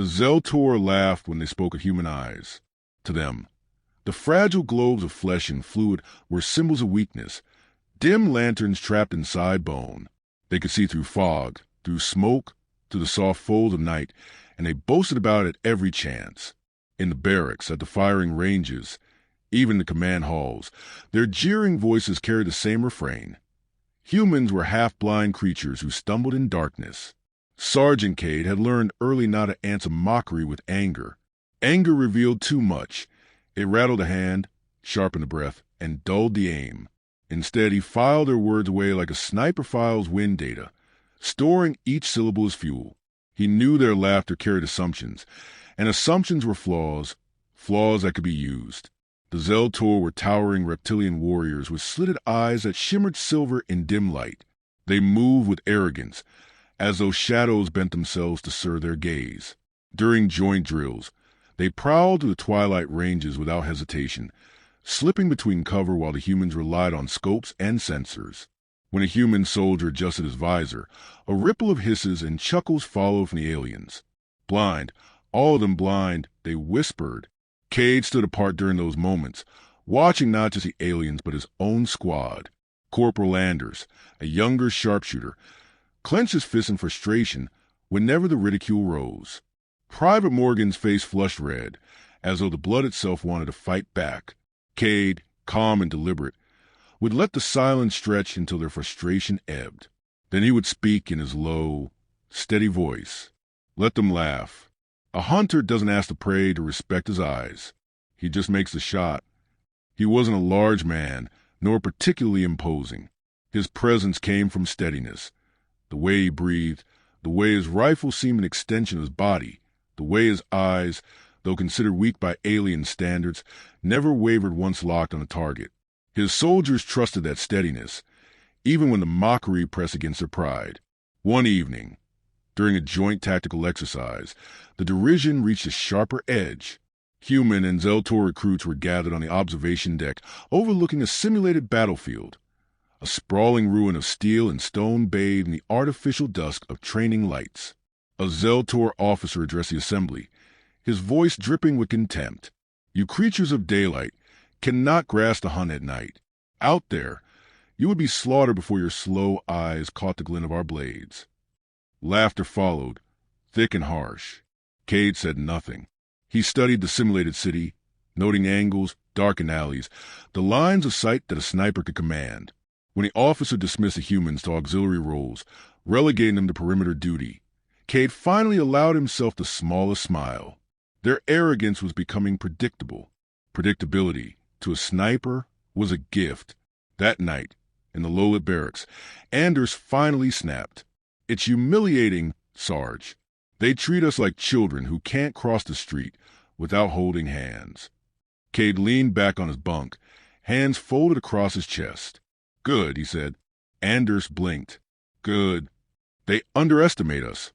The Zeltor laughed when they spoke of human eyes. To them, the fragile globes of flesh and fluid were symbols of weakness, dim lanterns trapped inside bone. They could see through fog, through smoke, through the soft folds of night, and they boasted about it at every chance. In the barracks, at the firing ranges, even the command halls, their jeering voices carried the same refrain. Humans were half-blind creatures who stumbled in darkness. Sergeant Cade had learned early not to answer mockery with anger. Anger revealed too much. It rattled a hand, sharpened the breath, and dulled the aim. Instead, he filed their words away like a sniper files wind data, storing each syllable as fuel. He knew their laughter carried assumptions, and assumptions were flaws that could be used. The Zeltor were towering reptilian warriors with slitted eyes that shimmered silver in dim light. They moved with arrogance, as though shadows bent themselves to serve their gaze. During joint drills, they prowled through the twilight ranges without hesitation, slipping between cover while the humans relied on scopes and sensors. When a human soldier adjusted his visor, a ripple of hisses and chuckles followed from the aliens. Blind, all of them blind, they whispered. Cade stood apart during those moments, watching not just the aliens but his own squad. Corporal Anders, a younger sharpshooter, clenched his fist in frustration whenever the ridicule rose. Private Morgan's face flushed red, as though the blood itself wanted to fight back. Cade, calm and deliberate, would let the silence stretch until their frustration ebbed. Then he would speak in his low, steady voice. Let them laugh. A hunter doesn't ask the prey to respect his eyes. He just makes the shot. He wasn't a large man, nor particularly imposing. His presence came from steadiness. The way he breathed, the way his rifle seemed an extension of his body, the way his eyes, though considered weak by alien standards, never wavered once locked on a target. His soldiers trusted that steadiness, even when the mockery pressed against their pride. One evening, during a joint tactical exercise, the derision reached a sharper edge. Human and Zeltor recruits were gathered on the observation deck, overlooking a simulated battlefield, a sprawling ruin of steel and stone bathed in the artificial dusk of training lights. A Zeltor officer addressed the assembly, his voice dripping with contempt. You creatures of daylight cannot grasp the hunt at night. Out there, you would be slaughtered before your slow eyes caught the glint of our blades. Laughter followed, thick and harsh. Cade said nothing. He studied the simulated city, noting angles, darkened alleys, the lines of sight that a sniper could command. When the officer dismissed the humans to auxiliary roles, relegating them to perimeter duty, Cade finally allowed himself the smallest smile. Their arrogance was becoming predictable. Predictability, to a sniper, was a gift. That night, in the low-lit barracks, Anders finally snapped. It's humiliating, Sarge. They treat us like children who can't cross the street without holding hands. Cade leaned back on his bunk, hands folded across his chest. Good, he said. Anders blinked. Good. They underestimate us,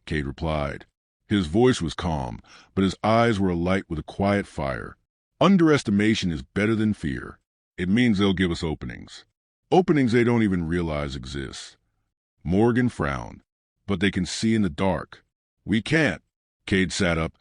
Cade replied. His voice was calm, but his eyes were alight with a quiet fire. Underestimation is better than fear. It means they'll give us openings. Openings they don't even realize exist. Morgan frowned. But they can see in the dark. We can't. Cade sat up,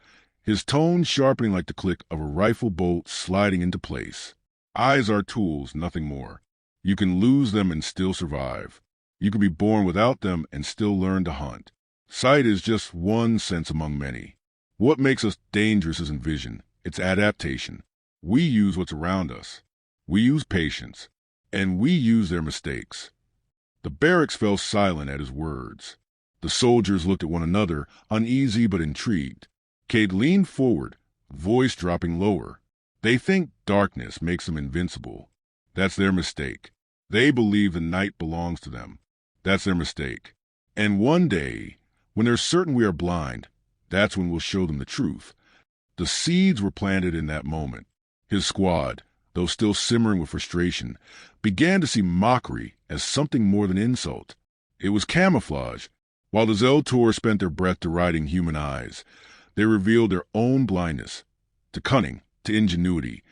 his tone sharpening like the click of a rifle bolt sliding into place. Eyes are tools, nothing more. You can lose them and still survive. You can be born without them and still learn to hunt. Sight is just one sense among many. What makes us dangerous isn't vision, it's adaptation. We use what's around us. We use patience. And we use their mistakes. The barracks fell silent at his words. The soldiers looked at one another, uneasy but intrigued. Cade leaned forward, voice dropping lower. They think darkness makes them invincible. That's their mistake. They believe the night belongs to them. That's their mistake. And one day, when they're certain we are blind, that's when we'll show them the truth. The seeds were planted in that moment. His squad, though still simmering with frustration, began to see mockery as something more than insult. It was camouflage. While the Zeltor spent their breath deriding human eyes, they revealed their own blindness, to cunning, to ingenuity,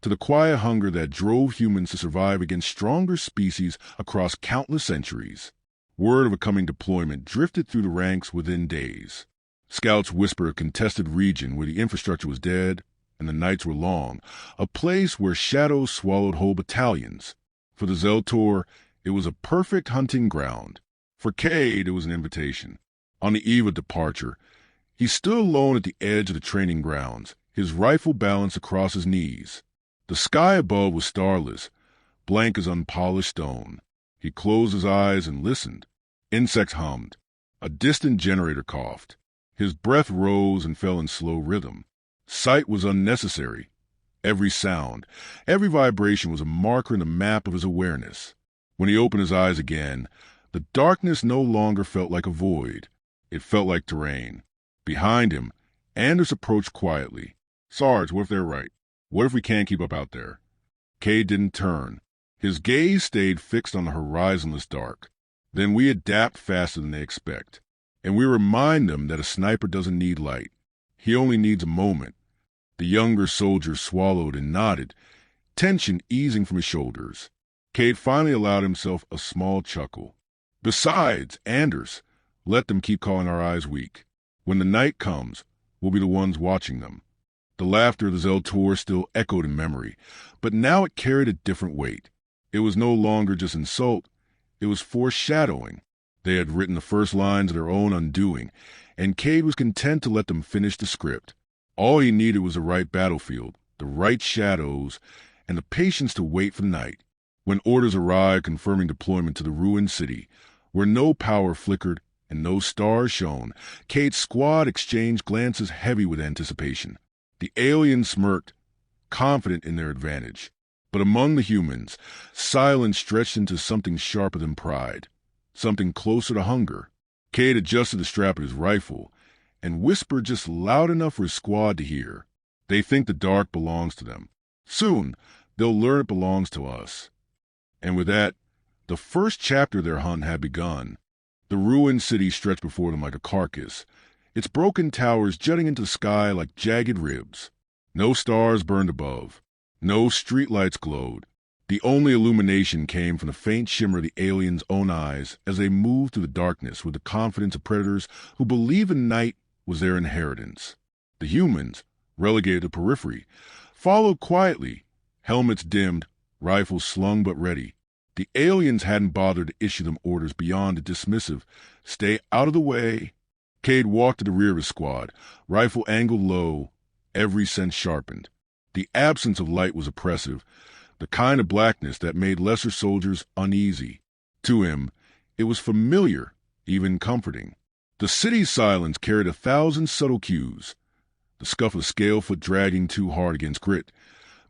to the quiet hunger that drove humans to survive against stronger species across countless centuries. Word of a coming deployment drifted through the ranks within days. Scouts whisper a contested region where the infrastructure was dead and the nights were long, a place where shadows swallowed whole battalions. For the Zeltor, it was a perfect hunting ground. For Cade, it was an invitation. On the eve of departure, he stood alone at the edge of the training grounds, his rifle balanced across his knees. The sky above was starless, blank as unpolished stone. He closed his eyes and listened. Insects hummed. A distant generator coughed. His breath rose and fell in slow rhythm. Sight was unnecessary. Every sound, every vibration was a marker in the map of his awareness. When he opened his eyes again, the darkness no longer felt like a void. It felt like terrain. Behind him, Anders approached quietly. "Sarge, what if they're right? What if we can't keep up out there?" Cade didn't turn. His gaze stayed fixed on the horizonless dark. "Then we adapt faster than they expect. And we remind them that a sniper doesn't need light. He only needs a moment." The younger soldier swallowed and nodded, tension easing from his shoulders. Cade finally allowed himself a small chuckle. "Besides, Anders, let them keep calling our eyes weak. When the night comes, we'll be the ones watching them." The laughter of the Zeltor still echoed in memory, but now it carried a different weight. It was no longer just insult, it was foreshadowing. They had written the first lines of their own undoing, and Cade was content to let them finish the script. All he needed was the right battlefield, the right shadows, and the patience to wait for the night. When orders arrived confirming deployment to the ruined city, where no power flickered and no stars shone, Cade's squad exchanged glances heavy with anticipation. The aliens smirked, confident in their advantage. But among the humans, silence stretched into something sharper than pride, something closer to hunger. Cade adjusted the strap of his rifle and whispered just loud enough for his squad to hear. "They think the dark belongs to them. Soon, they'll learn it belongs to us." And with that, the first chapter of their hunt had begun. The ruined city stretched before them like a carcass, its broken towers jutting into the sky like jagged ribs. No stars burned above. No streetlights glowed. The only illumination came from the faint shimmer of the aliens' own eyes as they moved through the darkness with the confidence of predators who believe in night was their inheritance. The humans, relegated to periphery, followed quietly, helmets dimmed, rifles slung but ready. The aliens hadn't bothered to issue them orders beyond a dismissive, "Stay out of the way." Cade walked to the rear of his squad, rifle angled low, every sense sharpened. The absence of light was oppressive, the kind of blackness that made lesser soldiers uneasy. To him, it was familiar, even comforting. The city's silence carried 1,000 subtle cues. The scuff of scale foot dragging too hard against grit,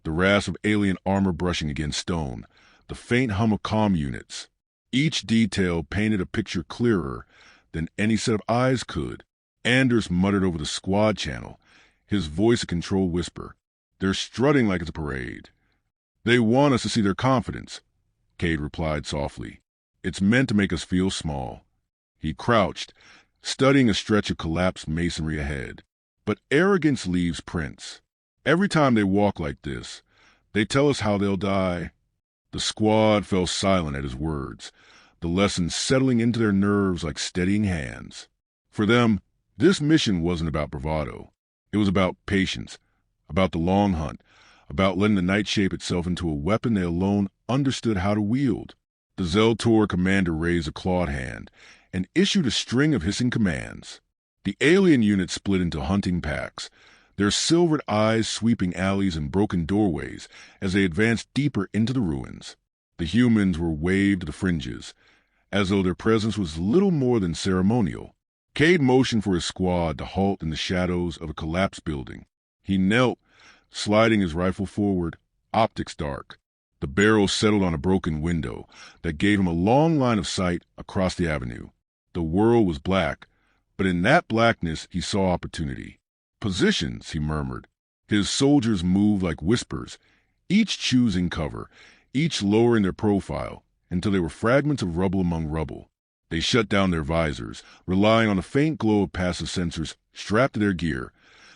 the rasp of alien armor brushing against stone, the faint hum of comm units. Each detail painted a picture clearer than any set of eyes could. Anders muttered over the squad channel, his voice a controlled whisper. "They're strutting like it's a parade." "They want us to see their confidence," Cade replied softly. "It's meant to make us feel small." He crouched, studying a stretch of collapsed masonry ahead. But arrogance leaves prints. Every time they walk like this, they tell us how they'll die. The squad fell silent at his words, the lesson settling into their nerves like steadying hands. For them, this mission wasn't about bravado. It was about patience, about the long hunt, about letting the night shape itself into a weapon they alone understood how to wield. The Zeltor commander raised a clawed hand and issued a string of hissing commands. The alien unit split into hunting packs, their silvered eyes sweeping alleys and broken doorways as they advanced deeper into the ruins. The humans were waved to the fringes, as though their presence was little more than ceremonial. Cade motioned for his squad to halt in the shadows of a collapsed building. He knelt, sliding his rifle forward, optics dark. The barrel settled on a broken window that gave him a long line of sight across the avenue. The world was black, but in that blackness he saw opportunity. "Positions," he murmured. His soldiers moved like whispers, each choosing cover, each lowering their profile, until they were fragments of rubble among rubble. They shut down their visors, relying on the faint glow of passive sensors strapped to their gear,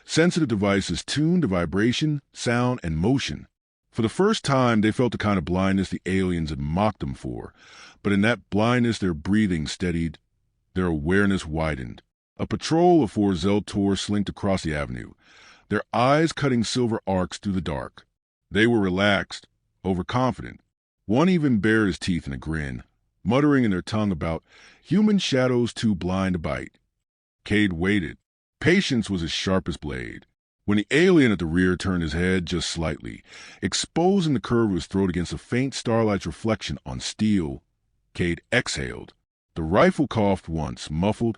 sensitive devices tuned to vibration, sound, and motion. For the first time, they felt the kind of blindness the aliens had mocked them for, but in that blindness their breathing steadied, their awareness widened. A patrol of 4 Zeltor slinked across the avenue, their eyes cutting silver arcs through the dark. They were relaxed, overconfident. One even bared his teeth in a grin, muttering in their tongue about human shadows too blind to bite. Cade waited. Patience was his sharpest blade. When the alien at the rear turned his head just slightly, exposing the curve of his throat against a faint starlight's reflection on steel, Cade exhaled. The rifle coughed once, muffled,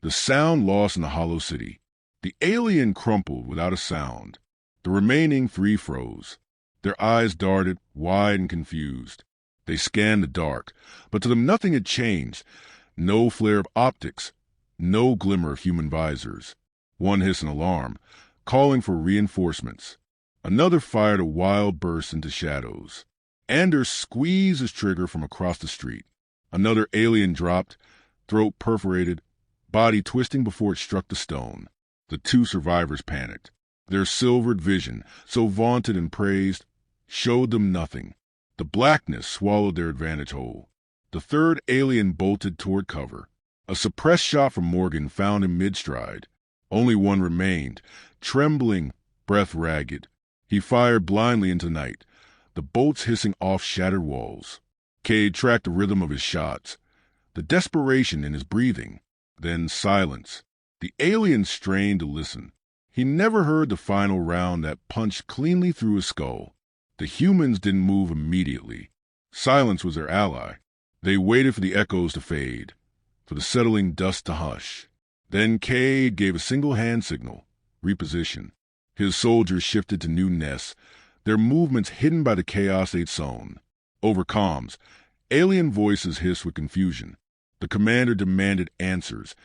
the sound lost in the hollow city. The alien crumpled without a sound. The remaining 3 froze. Their eyes darted, wide and confused. They scanned the dark, but to them nothing had changed. No flare of optics, no glimmer of human visors. One hissed an alarm, calling for reinforcements. Another fired a wild burst into shadows. Anders squeezed his trigger from across the street. Another alien dropped, throat perforated, body twisting before it struck the stone. The 2 survivors panicked. Their silvered vision, so vaunted and praised, showed them nothing. The blackness swallowed their advantage whole. The 3rd alien bolted toward cover. A suppressed shot from Morgan found him mid-stride. Only one remained, trembling, breath ragged. He fired blindly into the night, the bolts hissing off shattered walls. Cade tracked the rhythm of his shots, the desperation in his breathing. Then silence. The alien strained to listen. He never heard the final round that punched cleanly through his skull. The humans didn't move immediately. Silence was their ally. They waited for the echoes to fade, for the settling dust to hush. Then Cade gave a single hand signal, reposition. His soldiers shifted to new nests, their movements hidden by the chaos they'd sown. Over comms, alien voices hissed with confusion. The commander demanded answers,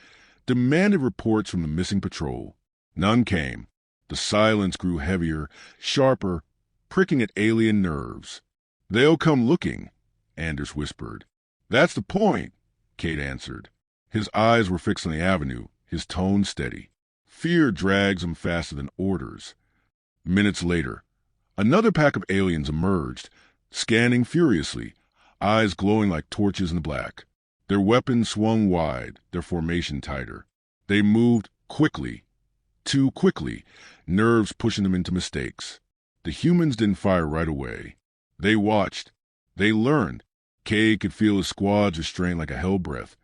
demanded reports from the missing patrol. None came. The silence grew heavier, sharper, pricking at alien nerves. "They'll come looking," Anders whispered. "That's the point," Cade answered. His eyes were fixed on the avenue, his tone steady. Fear drags him faster than orders. Minutes later, another pack of aliens emerged, scanning furiously, eyes glowing like torches in the black. Their weapons swung wide, their formation tighter. They moved quickly, too quickly, nerves pushing them into mistakes. The humans didn't fire right away. They watched. They learned. Cade could feel his squads restrained like a hell breath,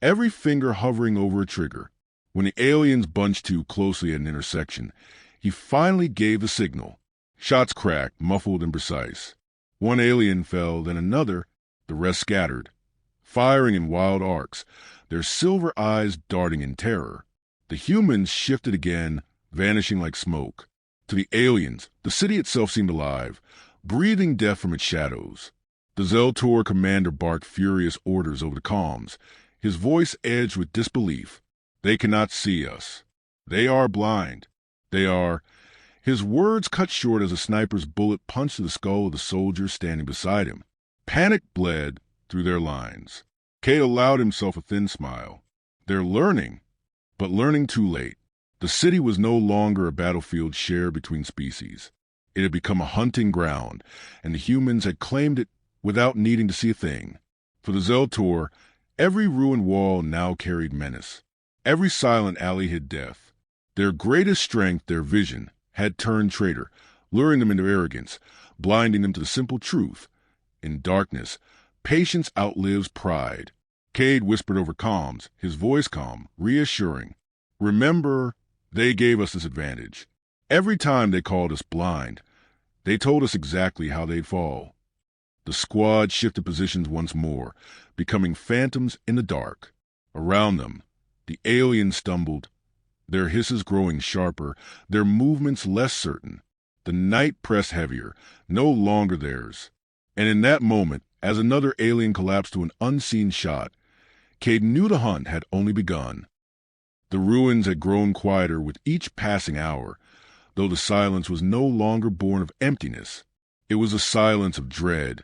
every finger hovering over a trigger. When the aliens bunched too closely at an intersection, he finally gave the signal. Shots cracked, muffled and precise. One alien fell, then another. The rest scattered, firing in wild arcs, their silver eyes darting in terror. The humans shifted again, vanishing like smoke. To the aliens, the city itself seemed alive, breathing death from its shadows. The Zeltor commander barked furious orders over the comms, his voice edged with disbelief. "They cannot see us. They are blind. They are—" His words cut short as a sniper's bullet punched to the skull of the soldier standing beside him. Panic bled through their lines. Cade allowed himself a thin smile. They're learning, but learning too late. The city was no longer a battlefield shared between species. It had become a hunting ground, and the humans had claimed it without needing to see a thing. For the Zeltor, every ruined wall now carried menace. Every silent alley hid death. Their greatest strength, their vision, had turned traitor, luring them into arrogance, blinding them to the simple truth. In darkness, patience outlives pride. Cade whispered over comms, his voice calm, reassuring. "Remember, they gave us this advantage. Every time they called us blind, they told us exactly how they'd fall." The squad shifted positions once more, becoming phantoms in the dark. Around them, the aliens stumbled, their hisses growing sharper, their movements less certain. The night pressed heavier, no longer theirs. And in that moment, as another alien collapsed to an unseen shot, Cade knew the hunt had only begun. The ruins had grown quieter with each passing hour, though the silence was no longer born of emptiness. It was a silence of dread,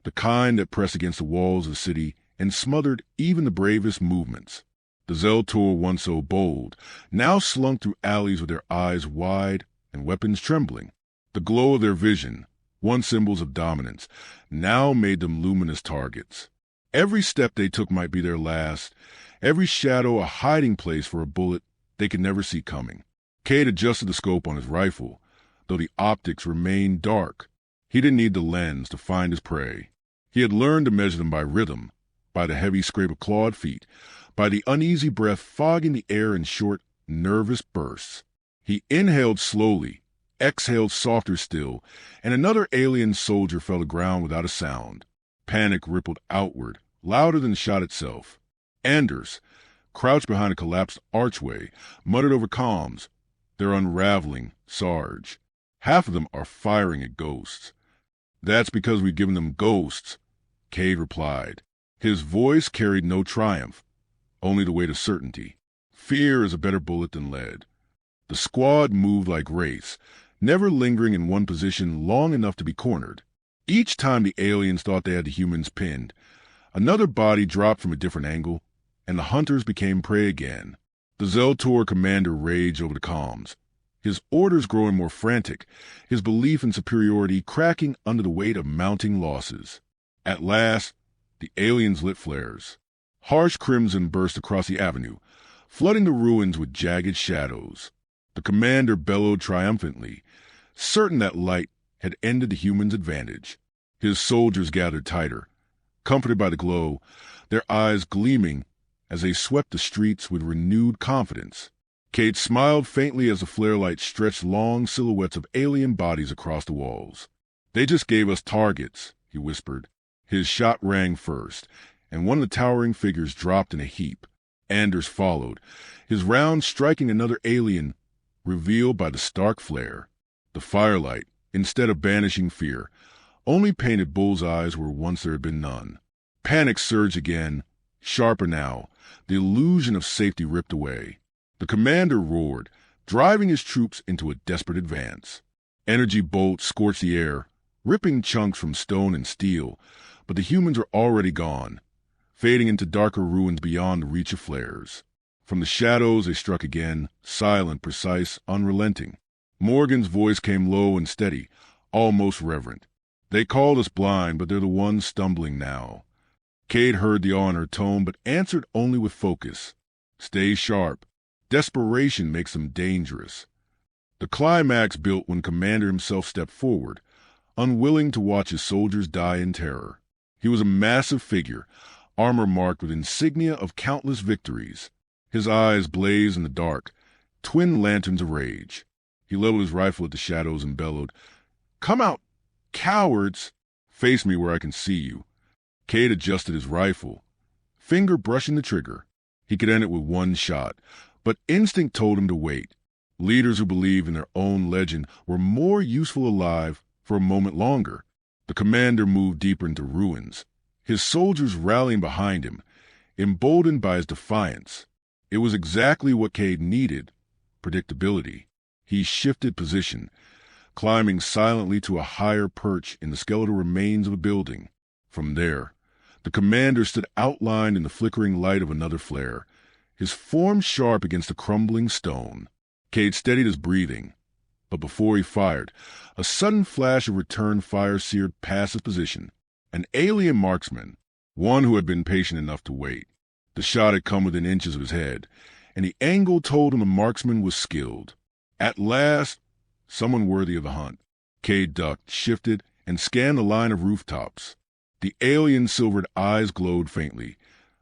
the kind that pressed against the walls of the city and smothered even the bravest movements. The Zeltor, once so bold, now slunk through alleys with their eyes wide and weapons trembling. The glow of their vision, once symbols of dominance, now made them luminous targets. Every step they took might be their last, every shadow a hiding place for a bullet they could never see coming. Cade adjusted the scope on his rifle, though the optics remained dark. He didn't need the lens to find his prey. He had learned to measure them by rhythm, by the heavy scrape of clawed feet, by the uneasy breath fogging the air in short, nervous bursts. He inhaled slowly, exhaled softer still, and another alien soldier fell to the ground without a sound. Panic rippled outward, louder than the shot itself. Anders, crouched behind a collapsed archway, muttered over comms, "They're unraveling, Sarge. Half of them are firing at ghosts." "That's because we've given them ghosts," Cade replied. His voice carried no triumph, only the weight of certainty. Fear is a better bullet than lead. The squad moved like wraiths, never lingering in one position long enough to be cornered. Each time the aliens thought they had the humans pinned, another body dropped from a different angle, and the hunters became prey again. The Zeltor commander raged over the comms, his orders growing more frantic, his belief in superiority cracking under the weight of mounting losses. At last, the aliens lit flares. Harsh crimson burst across the avenue, flooding the ruins with jagged shadows. The commander bellowed triumphantly, certain that light had ended the humans' advantage. His soldiers gathered tighter, comforted by the glow, their eyes gleaming as they swept the streets with renewed confidence. Cade smiled faintly as the flare light stretched long silhouettes of alien bodies across the walls. "They just gave us targets," he whispered. His shot rang first, and one of the towering figures dropped in a heap. Anders followed, his round striking another alien revealed by the stark flare. The firelight, instead of banishing fear, only painted bullseyes where once there had been none. Panic surged again, sharper now, the illusion of safety ripped away. The commander roared, driving his troops into a desperate advance. Energy bolts scorched the air, ripping chunks from stone and steel, but the humans were already gone, fading into darker ruins beyond the reach of flares. From the shadows they struck again, silent, precise, unrelenting. Morgan's voice came low and steady, almost reverent. "They called us blind, but they're the ones stumbling now." Cade heard the awe in her tone, but answered only with focus. "Stay sharp. Desperation makes them dangerous." The climax built when Commander himself stepped forward, unwilling to watch his soldiers die in terror. He was a massive figure, armor marked with insignia of countless victories. His eyes blazed in the dark, twin lanterns of rage. He leveled his rifle at the shadows and bellowed, "Come out, cowards! Face me where I can see you." Cade adjusted his rifle, finger brushing the trigger. He could end it with one shot, but instinct told him to wait. Leaders who believed in their own legend were more useful alive for a moment longer. The commander moved deeper into ruins, his soldiers rallying behind him, emboldened by his defiance. It was exactly what Cade needed, predictability. He shifted position, climbing silently to a higher perch in the skeletal remains of a building. From there, the commander stood outlined in the flickering light of another flare, his form sharp against the crumbling stone. Cade steadied his breathing, but before he fired, a sudden flash of return fire seared past his position. An alien marksman, one who had been patient enough to wait. The shot had come within inches of his head, and the angle told him the marksman was skilled. At last, someone worthy of the hunt. Cade ducked, shifted, and scanned the line of rooftops. The alien's silvered eyes glowed faintly,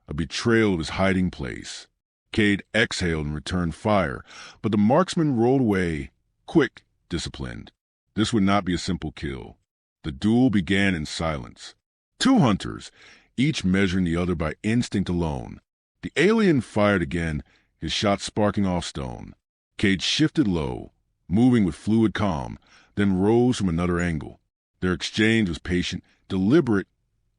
a betrayal of his hiding place. Cade exhaled and returned fire, but the marksman rolled away, quick, disciplined. This would not be a simple kill. The duel began in silence. Two hunters, each measuring the other by instinct alone. The alien fired again, his shot sparking off stone. Cade shifted low, moving with fluid calm, then rose from another angle. Their exchange was patient, deliberate,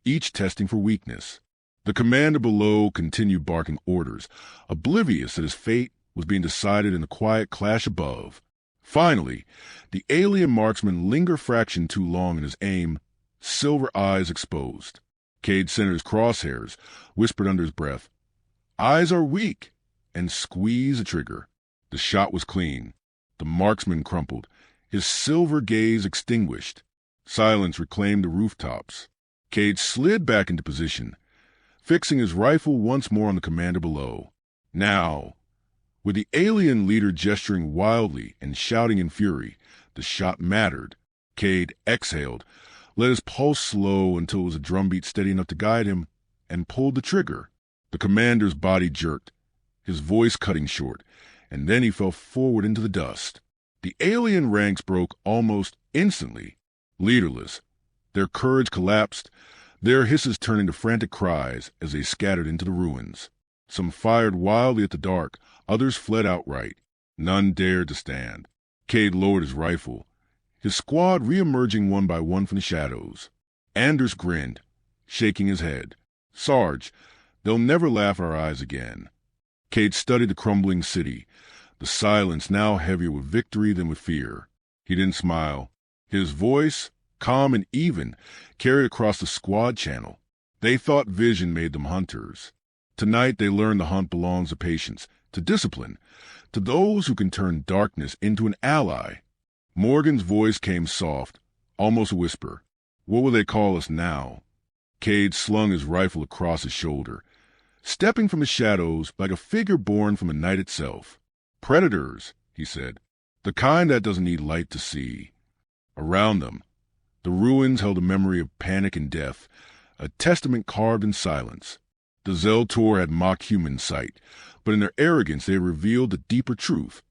each testing for weakness. The commander below continued barking orders, oblivious that his fate was being decided in the quiet clash above. Finally, the alien marksman lingered a fraction too long in his aim, silver eyes exposed. Cade centered his crosshairs, whispered under his breath, "Eyes are weak," and squeezed the trigger. The shot was clean. The marksman crumpled, his silver gaze extinguished. Silence reclaimed the rooftops. Cade slid back into position, fixing his rifle once more on the commander below. Now, with the alien leader gesturing wildly and shouting in fury, the shot mattered. Cade exhaled, let his pulse slow until it was a drumbeat steady enough to guide him, and pulled the trigger. The commander's body jerked, his voice cutting short, and then he fell forward into the dust. The alien ranks broke almost instantly. Leaderless, their courage collapsed, their hisses turning to frantic cries as they scattered into the ruins. Some fired wildly at the dark, others fled outright. None dared to stand. Cade lowered his rifle, his squad re-emerging one by one from the shadows. Anders grinned, shaking his head. Sarge, they'll never laugh our eyes again. Cade studied the crumbling city, the silence now heavier with victory than with fear. He didn't smile. His voice, calm and even, carried across the squad channel. They thought vision made them hunters. Tonight they learned the hunt belongs to patience, to discipline, to those who can turn darkness into an ally. Morgan's voice came soft, almost a whisper. What will they call us now? Cade slung his rifle across his shoulder, stepping from the shadows like a figure born from the night itself. Predators, he said, the kind that doesn't need light to see. Around them, the ruins held a memory of panic and death, a testament carved in silence. The Zeltor had mocked human sight, but in their arrogance they revealed a deeper truth.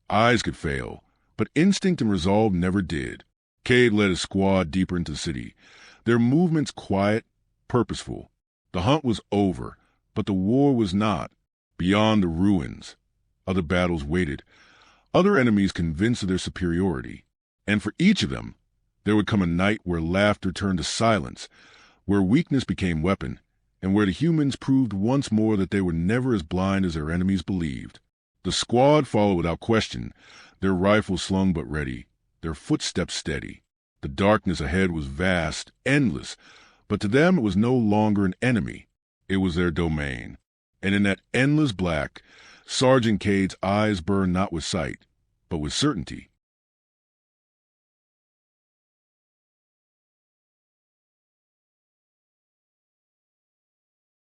Eyes could fail, but instinct and resolve never did. Cade led his squad deeper into the city, their movements quiet, purposeful. The hunt was over, but the war was not. Beyond the ruins, other battles waited, other enemies convinced of their superiority. And for each of them, there would come a night where laughter turned to silence, where weakness became weapon, and where the humans proved once more that they were never as blind as their enemies believed. The squad followed without question, their rifles slung but ready, their footsteps steady. The darkness ahead was vast, endless, but to them it was no longer an enemy. It was their domain. And in that endless black, Sergeant Cade's eyes burned not with sight, but with certainty.